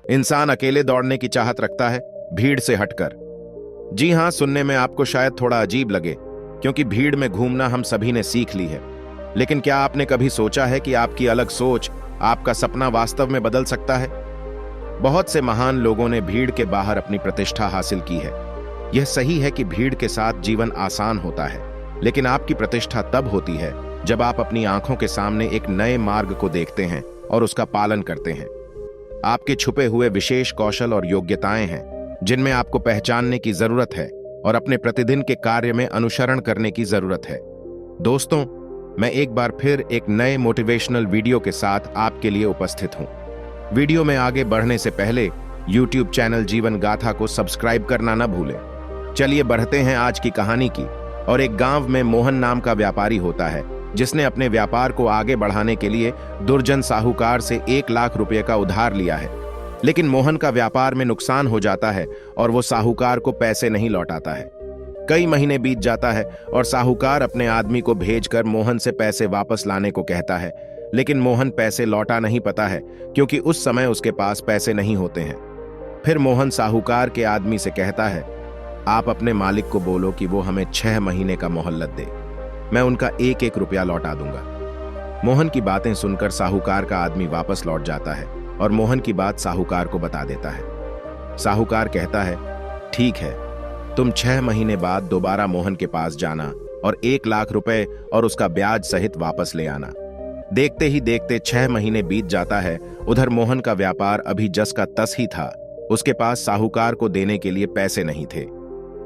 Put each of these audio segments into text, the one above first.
इंसान अकेले दौड़ने की चाहत रखता है, भीड़ से हटकर। जी हां, सुनने में आपको शायद थोड़ा अजीब लगे, क्योंकि भीड़ में घूमना हम सभी ने सीख ली है। लेकिन क्या आपने कभी सोचा है कि आपकी अलग सोच आपका सपना वास्तव में बदल सकता है? बहुत से महान लोगों ने भीड़ के बाहर अपनी प्रतिष्ठा हासिल की है। यह सही है कि भीड़ के साथ जीवन आसान होता है, लेकिन आपकी प्रतिष्ठा तब होती है जब आप अपनी आंखों के सामने एक नए मार्ग को देखते हैं और उसका पालन करते हैं। आपके छुपे हुए विशेष कौशल और योग्यताएं हैं जिनमें आपको पहचानने की जरूरत है और अपने प्रतिदिन के कार्य में अनुसरण करने की जरूरत है। दोस्तों, मैं एक बार फिर एक नए मोटिवेशनल वीडियो के साथ आपके लिए उपस्थित हूं। वीडियो में आगे बढ़ने से पहले YouTube चैनल जीवन गाथा को सब्सक्राइब करना न भूलें। चलिए बढ़ते हैं आज की कहानी की। और एक गांव में मोहन नाम का व्यापारी होता है, जिसने अपने व्यापार को आगे बढ़ाने के लिए दुर्जन साहूकार से 1 लाख रुपए का उधार लिया है। लेकिन मोहन का व्यापार में नुकसान हो जाता है और वो साहूकार को पैसे नहीं लौटाता है। कई महीने बीत जाता है और साहूकार अपने आदमी को भेजकर मोहन से पैसे वापस लाने को कहता है, लेकिन मोहन पैसे लौटा नहीं पाता है, क्योंकि उस समय उसके पास पैसे नहीं होते हैं। फिर मोहन साहूकार के आदमी से कहता है, आप अपने मालिक को बोलो कि वो हमें 6 महीने का मोहलत दे, मैं उनका 1-1 रुपया लौटा दूंगा। मोहन की बातें सुनकर साहूकार का आदमी वापस लौट जाता है और मोहन की बात साहूकार को बता देता है। साहूकार कहता है, ठीक है, तुम 6 महीने बाद दोबारा मोहन के पास जाना और 1 लाख रुपए और उसका ब्याज सहित वापस ले आना। देखते ही देखते 6 महीने बीत जाता है। उधर मोहन का व्यापार अभी जस का तस ही था। उसके पास साहूकार को देने के लिए पैसे नहीं थे।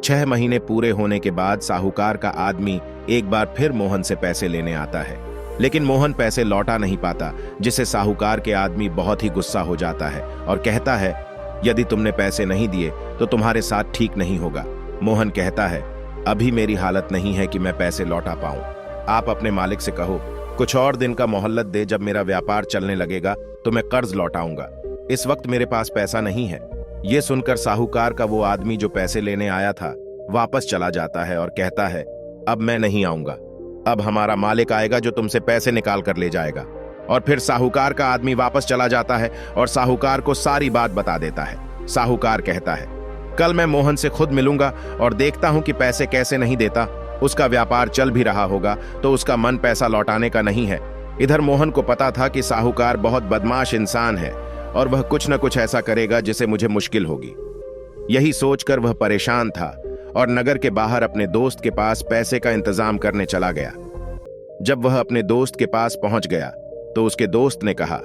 6 महीने पूरे होने के बाद साहूकार का आदमी एक बार फिर मोहन से पैसे लेने आता है, लेकिन मोहन पैसे लौटा नहीं पाता, जिससे साहूकार के आदमी बहुत ही गुस्सा हो जाता है और कहता है, यदि तुमने पैसे नहीं दिए तो तुम्हारे साथ ठीक नहीं होगा। मोहन कहता है, अभी मेरी हालत नहीं है कि मैं पैसे लौटा पाऊं। आप अपने मालिक से कहो कुछ और दिन का मोहलत दे, जब मेरा व्यापार चलने लगेगा तो मैं कर्ज लौटाऊंगा। इस वक्त मेरे पास पैसा नहीं है। ये सुनकर साहूकार का वो आदमी जो पैसे लेने आया था वापस चला जाता है और कहता है, अब मैं नहीं आऊंगा, अब हमारा मालिक आएगा जो तुमसे पैसे निकाल कर ले जाएगा। और फिर साहूकार का आदमी वापस चला जाता है और साहूकार को सारी बात बता देता है। साहूकार कहता है, कल मैं मोहन से खुद मिलूंगा और देखता हूं कि पैसे कैसे नहीं देता। उसका व्यापार चल भी रहा होगा तो उसका मन पैसा लौटाने का नहीं है। इधर मोहन को पता था कि साहूकार बहुत बदमाश इंसान है और वह कुछ न कुछ ऐसा करेगा जिसे मुझे मुश्किल होगी। यही सोचकर वह परेशान था और नगर के बाहर अपने दोस्त के पास पैसे का इंतजाम करने चला गया। जब वह अपने दोस्त के पास पहुंच गया तो उसके दोस्त ने कहा,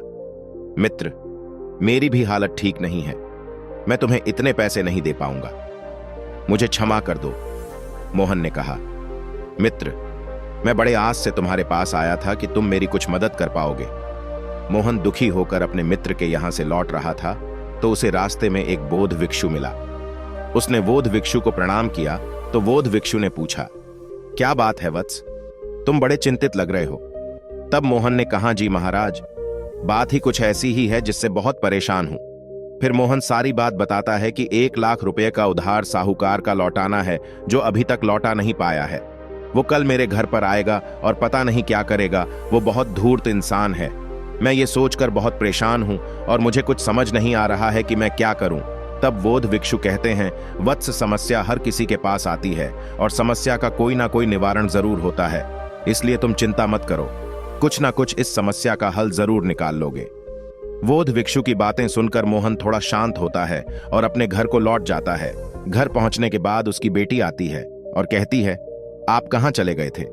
मित्र, मेरी भी हालत ठीक नहीं है, मैं तुम्हें इतने पैसे नहीं दे पाऊंगा, मुझे क्षमा कर दो। मोहन ने कहा, मित्र, मैं बड़े आस से तुम्हारे पास आया था कि तुम मेरी कुछ मदद कर पाओगे। मोहन दुखी होकर अपने मित्र के यहां से लौट रहा था तो उसे रास्ते में एक बौद्ध भिक्षु मिला। उसने बौद्ध भिक्षु को प्रणाम किया तो बौद्ध भिक्षु ने पूछा, क्या बात है वत्स, तुम बड़े चिंतित लग रहे हो। तब मोहन ने कहा, जी महाराज, बात ही कुछ ऐसी ही है जिससे बहुत परेशान हूं। फिर मोहन सारी बात बताता है कि 1 लाख रुपए का उधार साहूकार का लौटाना है जो अभी तक लौटा नहीं पाया है। वो कल मेरे घर पर आएगा और पता नहीं क्या करेगा। वो बहुत धूर्त इंसान है। मैं ये सोचकर बहुत परेशान हूं और मुझे कुछ समझ नहीं आ रहा है कि मैं क्या करूं। तब बौद्ध भिक्षु कहते हैं, वत्स, समस्या हर किसी के पास आती है और समस्या का कोई ना कोई निवारण जरूर होता है, इसलिए तुम चिंता मत करो, कुछ ना कुछ इस समस्या का हल जरूर निकाल लोगे। बौद्ध भिक्षु की बातें सुनकर मोहन थोड़ा शांत होता है और अपने घर को लौट जाता है। घर पहुंचने के बाद उसकी बेटी आती है और कहती है, आप कहां चले गए थे?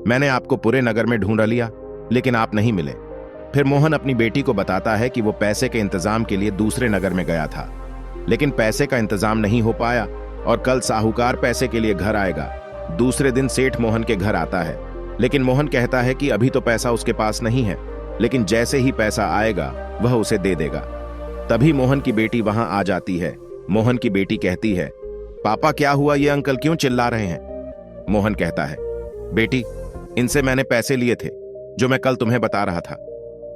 मैंने आपको पूरे नगर में ढूंढ लिया लेकिन आप नहीं मिले। फिर मोहन अपनी बेटी को बताता है कि वो पैसे के इंतजाम के लिए दूसरे नगर में गया था, लेकिन पैसे का इंतजाम नहीं हो पाया और कल साहूकार पैसे के लिए घर आएगा। दूसरे दिन सेठ मोहन के घर आता है, लेकिन मोहन कहता है कि अभी तो पैसा उसके पास नहीं है, लेकिन जैसे ही पैसा आएगा वह उसे दे देगा। तभी मोहन की बेटी वहां आ जाती है। मोहन की बेटी कहती है, पापा क्या हुआ, ये अंकल क्यों चिल्ला रहे हैं? मोहन कहता है, बेटी, इनसे मैंने पैसे लिए थे जो मैं कल तुम्हें बता रहा था।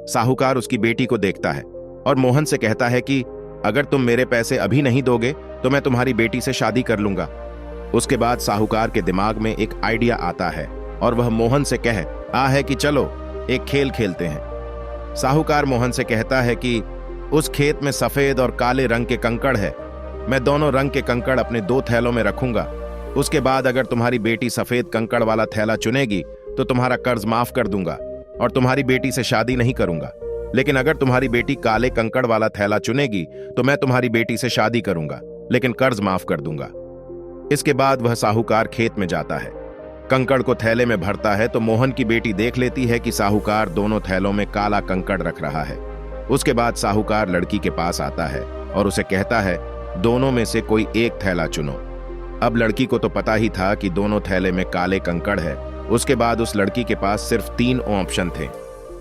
साहूकार उसकी बेटी को देखता है और मोहन से कहता है कि अगर तुम मेरे पैसे अभी नहीं दोगे तो मैं तुम्हारी बेटी से शादी कर लूंगा। उसके बाद साहूकार के दिमाग में एक आइडिया आता है और वह मोहन से कह आ है कि चलो एक खेल खेलते हैं। साहूकार मोहन से कहता है कि उस खेत में सफेद और काले रंग के कंकड़ है। मैं दोनों रंग के कंकड़ अपने 2 थैलों में रखूंगा। उसके बाद अगर तुम्हारी बेटी सफेद कंकड़ वाला थैला चुनेगी तो तुम्हारा कर्ज माफ कर दूंगा और तुम्हारी बेटी से शादी नहीं करूंगा। लेकिन अगर तुम्हारी बेटी काले कंकड़ वाला थैला चुनेगी तो मैं तुम्हारी बेटी से शादी करूंगा, लेकिन कर्ज माफ कर दूंगा। इसके बाद वह साहूकार खेत में जाता है, कंकड़ को थैले में भरता है तो मोहन की बेटी देख लेती है कि साहूकार दोनों थैलों में काला कंकड़ रख रहा है। उसके बाद साहूकार लड़की के पास आता है और उसे कहता है, दोनों में से कोई एक थैला चुनो। अब लड़की को तो पता ही था कि दोनों थैले में काले कंकड़ है। उसके बाद उस लड़की के पास सिर्फ 3 ऑप्शन थे।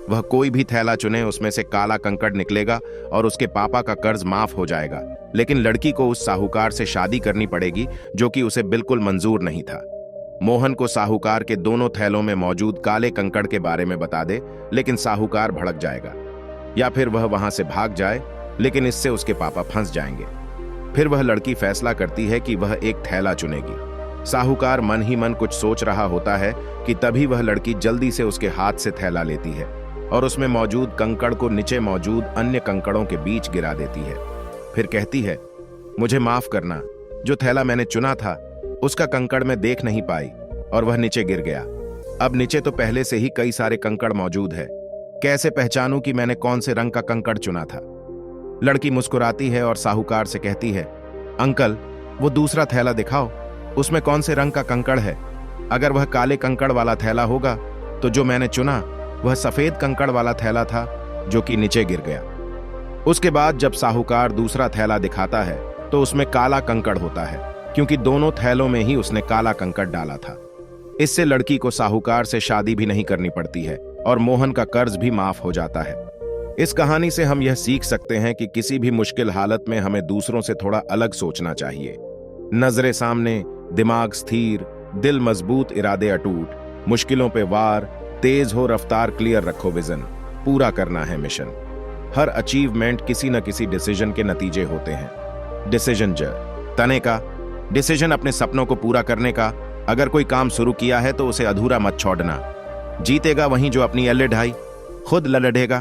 वह कोई भी थैला चुने, उसमें से काला कंकड़ निकलेगा और उसके पापा का कर्ज माफ हो जाएगा। लेकिन लड़की को उस साहूकार से शादी करनी पड़ेगी जो कि उसे बिल्कुल मंजूर नहीं था। मोहन को साहूकार के दोनों थैलों में मौजूद काले कंकड़ के बारे में बता दे, लेकिन साहूकार भड़क जाएगा, या फिर वह वहां से भाग जाए, लेकिन इससे उसके पापा फंस जाएंगे। फिर वह लड़की फैसला करती है कि वह एक थैला चुनेगी। साहूकार मन ही मन कुछ सोच रहा होता है कि तभी वह लड़की जल्दी से उसके हाथ से थैला लेती है और उसमें मौजूद कंकड़ को नीचे मौजूद अन्य कंकड़ों के बीच गिरा देती है। फिर कहती है, मुझे माफ करना, जो थैला मैंने चुना था उसका कंकड़ मैं देख नहीं पाई और वह नीचे गिर गया। अब नीचे तो पहले से ही कई सारे कंकड़ मौजूद है, कैसे पहचानूं कि मैंने कौन से रंग का कंकड़ चुना था। लड़की मुस्कुराती है और साहूकार से कहती है, अंकल वो दूसरा थैला दिखाओ, उसमें कौन से रंग का कंकड़ है। अगर वह काले कंकड़ वाला थैला होगा तो जो मैंने चुना वह सफेद कंकड़ वाला थैला था जो कि नीचे गिर गया। उसके बाद जब साहूकार दूसरा थैला दिखाता है तो उसमें काला कंकड़ होता है, क्योंकि दोनों थैलों में ही उसने काला कंकड़ डाला था। इससे लड़की को साहूकार से शादी भी नहीं करनी पड़ती है और मोहन का कर्ज भी माफ हो जाता है। इस कहानी से हम यह सीख सकते हैं कि किसी भी मुश्किल हालत में हमें दूसरों से थोड़ा अलग सोचना चाहिए। नजरें सामने, दिमाग स्थिर, दिल मजबूत, इरादे अटूट। मुश्किलों पे वार, तेज हो रफ्तार, क्लियर रखो विजन। पूरा करना है मिशन। हर अचीवमेंट किसी न किसी डिसीजन के नतीजे होते हैं। डिसीजन तने का डिसीजन अपने सपनों को पूरा करने का। अगर कोई काम शुरू किया है तो उसे अधूरा मत छोड़ना। जीतेगा वहीं जो अपनी एल्ले ढाई खुद लड़ेगा।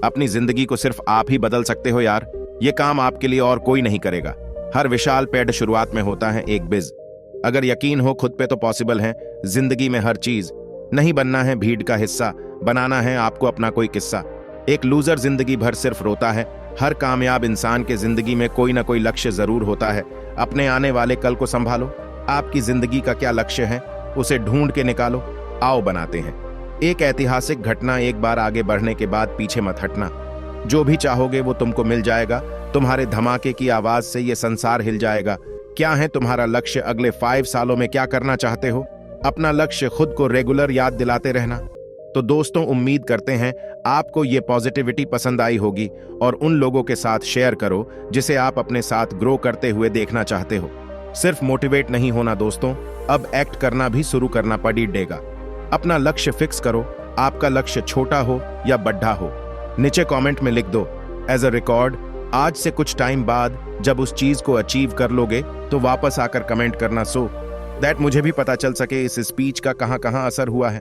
अपनी जिंदगी को सिर्फ आप ही बदल सकते हो यार, ये काम आपके लिए और कोई नहीं करेगा। हर विशाल पेड़ शुरुआत में होता है एक बीज। अगर यकीन हो खुद पे तो पॉसिबल है जिंदगी में हर चीज। नहीं बनना है भीड़ का हिस्सा, बनाना है आपको अपना कोई किस्सा। एक लूजर जिंदगी भर सिर्फ रोता है। हर कामयाब इंसान के जिंदगी में कोई ना कोई लक्ष्य जरूर होता है। अपने आने वाले कल को संभालो। आपकी जिंदगी का क्या लक्ष्य है उसे ढूंढ के निकालो। आओ बनाते हैं एक ऐतिहासिक घटना। एक बार आगे बढ़ने के बाद पीछे मत हटना। जो भी चाहोगे वो तुमको मिल जाएगा। तुम्हारे धमाके की आवाज से ये संसार हिल जाएगा। क्या है तुम्हारा लक्ष्य? अगले 5 सालों में क्या करना चाहते हो? अपना लक्ष्य खुद को रेगुलर याद दिलाते रहना। तो दोस्तों, उम्मीद करते हैं आपको ये पॉजिटिविटी पसंद आई होगी और उन लोगों के साथ शेयर करो जिसे आप अपने साथ ग्रो करते हुए देखना चाहते हो। सिर्फ मोटिवेट नहीं होना दोस्तों, अब एक्ट करना भी शुरू करना पड़ेगा। अपना लक्ष्य फिक्स करो। आपका लक्ष्य छोटा हो या बड़ा हो, नीचे कमेंट में लिख दो एज अ रिकॉर्ड। आज से कुछ टाइम बाद जब उस चीज को अचीव कर लोगे तो वापस आकर कमेंट करना, सो दैट मुझे भी पता चल सके इस स्पीच का कहां-कहां असर हुआ है।